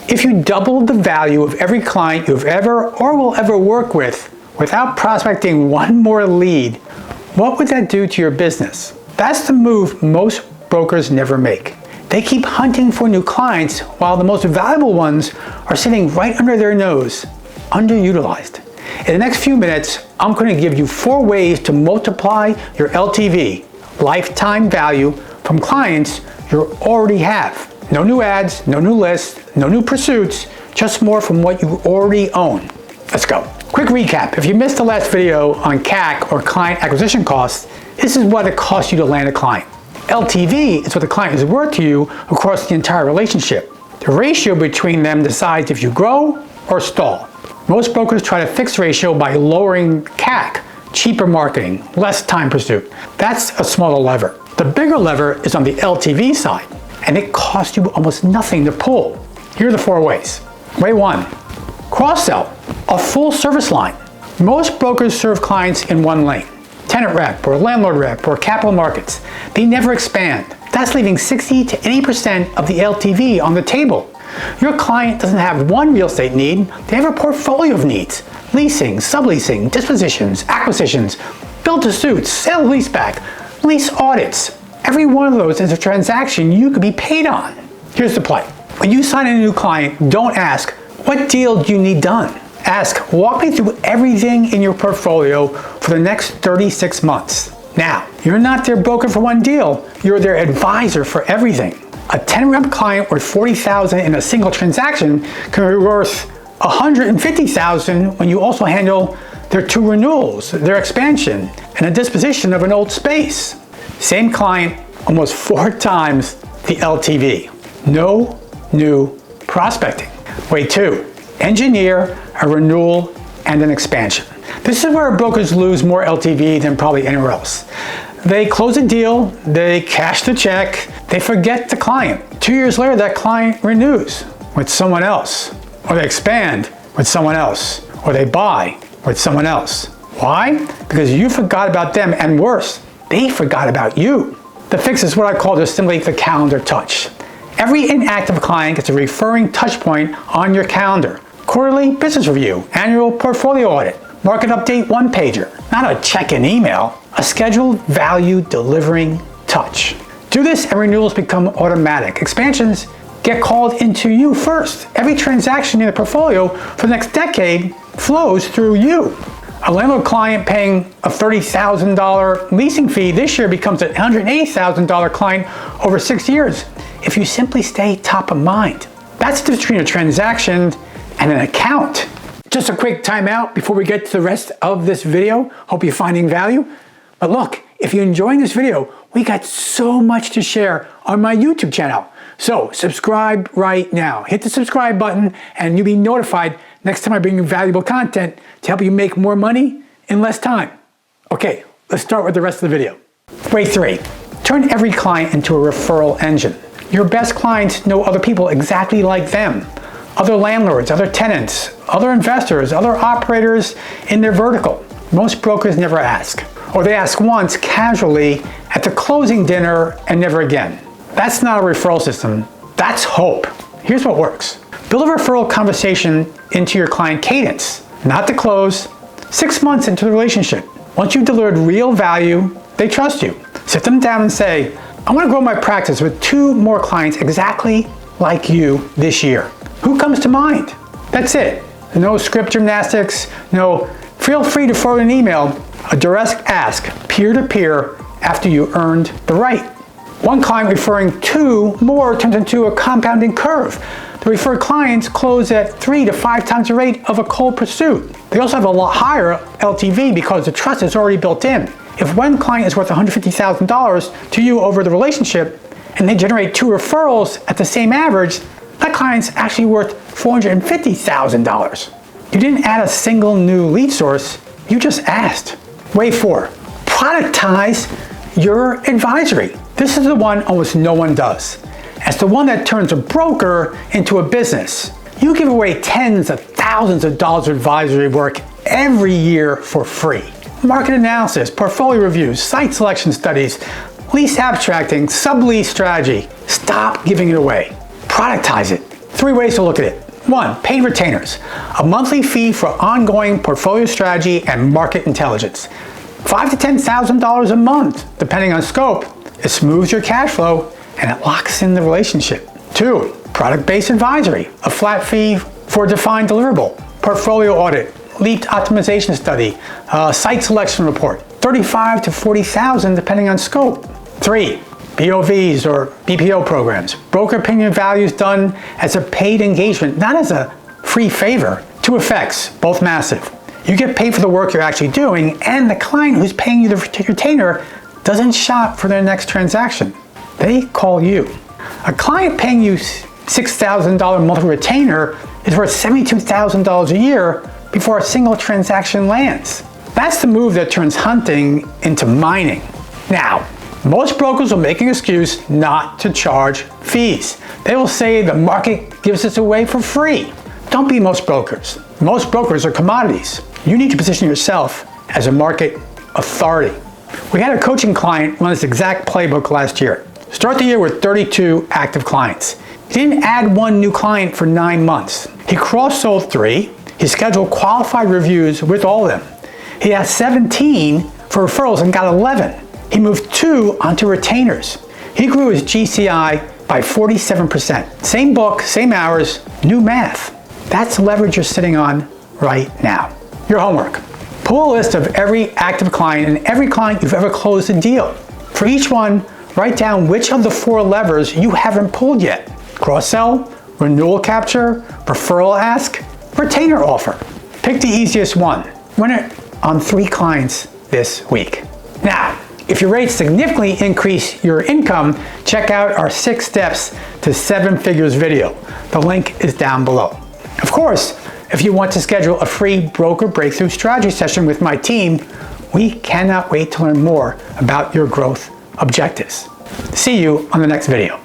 If you doubled the value of every client you've ever or will ever work with without prospecting one more lead, what would that do to your business? That's the move most brokers never make. They keep hunting for new clients while the most valuable ones are sitting right under their nose, underutilized. In the next few minutes, I'm going to give you 4 ways to multiply your LTV, lifetime value, from clients you already have. No new ads, no new lists, no new pursuits, just more from what you already own. Let's go. Quick recap. If you missed the last video on CAC or client acquisition costs, this is what it costs you to land a client. LTV is what the client is worth to you across the entire relationship. The ratio between them decides if you grow or stall. Most brokers try to fix the ratio by lowering CAC, cheaper marketing, less time pursuit. That's a smaller lever. The bigger lever is on the LTV side, and it costs you almost nothing to pull. Here are the 4 ways. Way 1, cross-sell, a full service line. Most brokers serve clients in one lane. Tenant rep or landlord rep or capital markets. They never expand. That's leaving 60 to 80% of the LTV on the table. Your client doesn't have one real estate need, they have a portfolio of needs. Leasing, subleasing, dispositions, acquisitions, build-to-suits, sale-leaseback, lease audits. Every one of those is a transaction you could be paid on. Here's the play. When you sign a new client, don't ask, what deal do you need done? Ask, walk me through everything in your portfolio for the next 36 months. Now, you're not their broker for one deal, you're their advisor for everything. A 10-rep client worth $40,000 in a single transaction can be worth $150,000 when you also handle their 2 renewals, their expansion, and a disposition of an old space. Same client, almost 4 times the LTV. No new prospecting. Way 2, engineer a renewal and an expansion. This is where brokers lose more LTV than probably anywhere else. They close a deal, they cash the check, they forget the client. 2 years later, that client renews with someone else, or they expand with someone else, or they buy with someone else. Why? Because you forgot about them, and worse, they forgot about you. The fix is what I call just simply the calendar touch. Every inactive client gets a referring touch point on your calendar. Quarterly business review, annual portfolio audit, market update one-pager, not a check-in email, a scheduled value delivering touch. Do this and renewals become automatic. Expansions get called into you first. Every transaction in the portfolio for the next decade flows through you. A landlord client paying a $30,000 leasing fee this year becomes an $180,000 client over 6 years if you simply stay top of mind. That's the difference between a transaction and an account. Just a quick timeout before we get to the rest of this video. Hope you're finding value. But look, if you're enjoying this video, we got so much to share on my YouTube channel. So subscribe right now. Hit the subscribe button and you'll be notified next time I bring you valuable content to help you make more money in less time. Okay, let's start with the rest of the video. Way 3, turn every client into a referral engine. Your best clients know other people exactly like them. Other landlords, other tenants, other investors, other operators in their vertical. Most brokers never ask, or they ask once casually at the closing dinner and never again. That's not a referral system, that's hope. Here's what works. Build a referral conversation into your client cadence, not the close, 6 months into the relationship. Once you've delivered real value, they trust you. Sit them down and say, I want to grow my practice with 2 more clients exactly like you this year. Who comes to mind? That's it. No script gymnastics, no feel free to forward an email, a direct ask, peer-to-peer, after you earned the right. One client referring 2 more turns into a compounding curve. The referred clients close at 3 to 5 times the rate of a cold pursuit. They also have a lot higher LTV because the trust is already built in. If one client is worth $150,000 to you over the relationship, and they generate 2 referrals at the same average, that client's actually worth $450,000. You didn't add a single new lead source, you just asked. Way 4, productize your advisory. This is the one almost no one does. It's the one that turns a broker into a business. You give away tens of thousands of dollars of advisory work every year for free. Market analysis, portfolio reviews, site selection studies, lease abstracting, sublease strategy. Stop giving it away. Productize it. 3 ways to look at it. 1. Paid retainers, a monthly fee for ongoing portfolio strategy and market intelligence. $5,000 to $10,000 a month, depending on scope. It smooths your cash flow and it locks in the relationship. 2. Product-based advisory, a flat fee for a defined deliverable, portfolio audit, lead optimization study, site selection report, $35,000 to $40,000 depending on scope. 3. BOVs or BPO programs, broker opinion values done as a paid engagement, not as a free favor. 2 effects, both massive. You get paid for the work you're actually doing, and the client who's paying you the retainer doesn't shop for their next transaction. They call you. A client paying you $6,000 monthly retainer is worth $72,000 a year before a single transaction lands. That's the move that turns hunting into mining. Now, most brokers will make an excuse not to charge fees. They will say the market gives us away for free. Don't be most brokers. Most brokers are commodities. You need to position yourself as a market authority. We had a coaching client run this exact playbook last year. Start the year with 32 active clients. He didn't add 1 new client for 9 months. He cross-sold 3. He scheduled qualified reviews with all of them. He asked 17 for referrals and got 11. He moved 2 onto retainers. He grew his GCI by 47%. Same book, same hours, new math. That's leverage you're sitting on right now. Your homework. Pull a list of every active client and every client you've ever closed a deal. For each one, write down which of the 4 levers you haven't pulled yet. Cross-sell, renewal capture, referral ask, retainer offer. Pick the easiest one. Run it on 3 clients this week. Now, if you're ready to significantly increase your income, check out our 6 steps to 7 figures video. The link is down below. Of course, if you want to schedule a free broker breakthrough strategy session with my team, we cannot wait to learn more about your growth objectives. See you on the next video.